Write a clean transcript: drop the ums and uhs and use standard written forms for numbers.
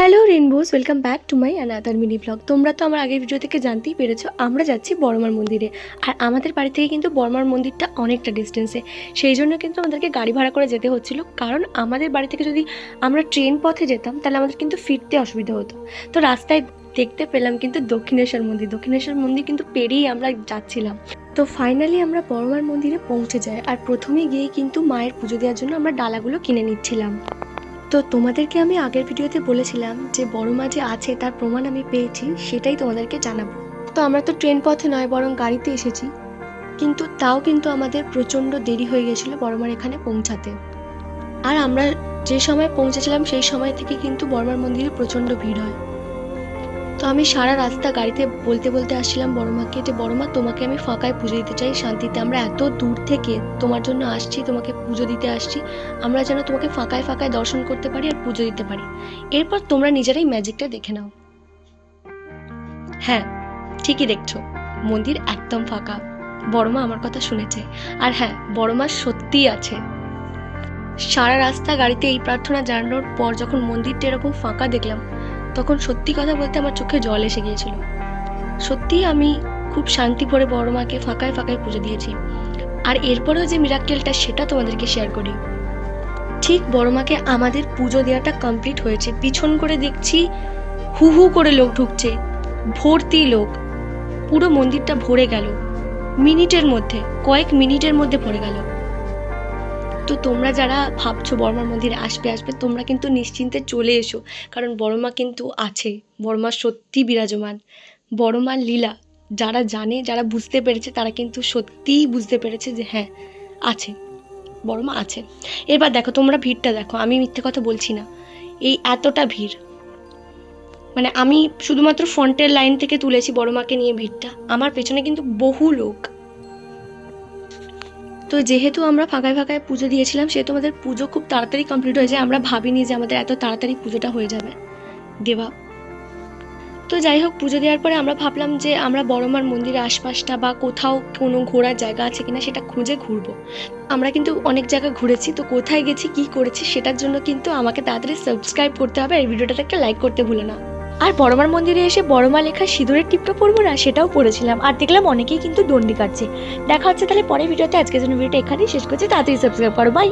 Hello rainbows, welcome back to my another mini blog. তোমরা তো আমার আগের ভিডিও থেকে জানতেই পেরেছো আমরা যাচ্ছি বড়মার মন্দিরে। আর আমাদের বাড়ি থেকে কিন্তু বড়মার মন্দিরটা অনেকটা ডিস্টেন্সে, সেই জন্য কিন্তু আমাদেরকে গাড়ি ভাড়া করে যেতে হচ্ছিল। কারণ আমাদের বাড়ি থেকে যদি আমরা ট্রেন পথে যেতাম তাহলে আমাদের কিন্তু ফিরতে অসুবিধা হতো। তো রাস্তায় দেখতে পেলাম কিন্তু দক্ষিণেশ্বর মন্দির কিন্তু পেরিয়েই আমরা যাচ্ছিলাম। তো ফাইনালি আমরা বড়মার মন্দিরে পৌঁছে যাই। আর প্রথমে গিয়ে কিন্তু মায়ের পুজো দেওয়ার জন্য আমরা ডালাগুলো কিনে নিচ্ছিলাম। তো তোমাদেরকে আমি আগের ভিডিওতে বলেছিলাম যে বড় মা যে আছে তার প্রমাণ আমি পেয়েছি, সেটাই তোমাদেরকে জানাবো। তো আমরা তো ট্রেন পথে নয় বরং গাড়িতে এসেছি, কিন্তু তাও কিন্তু আমাদের প্রচণ্ড দেরি হয়ে গেছিলো বড় মার এখানে পৌঁছাতে। আর আমরা যে সময় পৌঁছেছিলাম সেই সময় থেকে কিন্তু বড় মার মন্দিরে প্রচণ্ড ভিড় হয়। তো আমি সারা রাস্তা গাড়িতে বলতে বলতে আসছিলাম বড় মাকে যে বড় মা, তোমাকে আমি ফাঁকায় পুজো দিতে চাই, শান্তিতে। আমরা এত দূর থেকে তোমার জন্য আসছি, তোমাকে পুজো দিতে আসছি, আমরা যেন তোমাকে ফাঁকায় ফাঁকায় দর্শন করতে পারি আর পুজো দিতে পারি। এরপর তোমরা নিজেরাই ম্যাজিকটা দেখে নাও। হ্যাঁ, ঠিকই দেখছো, মন্দির একদম ফাঁকা। বড় মা আমার কথা শুনেছে। আর হ্যাঁ, বড় মা সত্যিই আছে। সারা রাস্তা গাড়িতে এই প্রার্থনা জানানোর পর যখন মন্দিরটা এরকম ফাঁকা দেখলাম, তখন সত্যি কথা বলতে আমার চোখে জল এসে গিয়েছিল। সত্যিই আমি খুব শান্তি ভরে বড় মাকে ফাঁকায় ফাঁকায় পুজো দিয়েছি। আর এরপরেও যে মিরাক্কেলটা, সেটা তোমাদেরকে শেয়ার করি। ঠিক বড় মাকে আমাদের পুজো দেওয়াটা কমপ্লিট হয়েছে, পিছন করে দেখছি হু হু করে লোক ঢুকছে, ভর্তি লোক। পুরো মন্দিরটা ভরে গেল কয়েক মিনিটের মধ্যে ভরে গেল। তো তোমরা যারা ভাবছো বড়মার মন্দিরে আসবে, তোমরা কিন্তু নিশ্চিন্তে চলে এসো, কারণ বড়মা কিন্তু আছে। বড়মা সত্যি বিরাজমান। বড়মার লীলা যারা জানে, যারা বুঝতে পেরেছে, তারা কিন্তু সত্যিই বুঝতে পেরেছে যে হ্যাঁ আছে, বড়মা আছে। এবার দেখো, তোমরা ভিড়টা দেখো, আমি মিথ্যে কথা বলছি না। এই এতটা ভিড়, মানে আমি শুধুমাত্র ফ্রন্টের লাইন থেকে তুলেছি বড়মাকে নিয়ে ভিড়টা, আমার পেছনে কিন্তু বহু লোক। তো যেহেতু আমরা ফাঁকায় ফাঁকায় পুজো দিয়েছিলাম, সেহেতু আমাদের পুজো খুব তাড়াতাড়ি কমপ্লিট হয়ে যায়। আমরা ভাবিনি যে আমাদের এত তাড়াতাড়ি পুজোটা হয়ে যাবে দেওয়া। তো যাই হোক, পুজো দেওয়ার পরে আমরা ভাবলাম যে আমরা বড়মার মন্দিরের আশপাশটা বা কোথাও কোনো ঘোরার জায়গা আছে কিনা সেটা খুঁজে ঘুরবো। আমরা কিন্তু অনেক জায়গা ঘুরেছি, তো কোথায় গেছি কি করেছি সেটার জন্য কিন্তু আমাকে তাড়াতাড়ি সাবস্ক্রাইব করতে হবে, আর ভিডিওটাতে একটা লাইক করতে ভুলো না। আর বড়মার মন্দিরে এসে বড়মা লেখা সিঁদুরের টিপটা পরবো না, সেটাও পড়েছিলাম। আর দেখলাম অনেকেই কিন্তু দণ্ডি কাটছে। দেখা হচ্ছে তাহলে পরের ভিডিওতে। আজকের জন্য ভিডিওটা এখানেই শেষ করছি। তাড়াতাড়ি সাবস্ক্রাইব করো, বাই।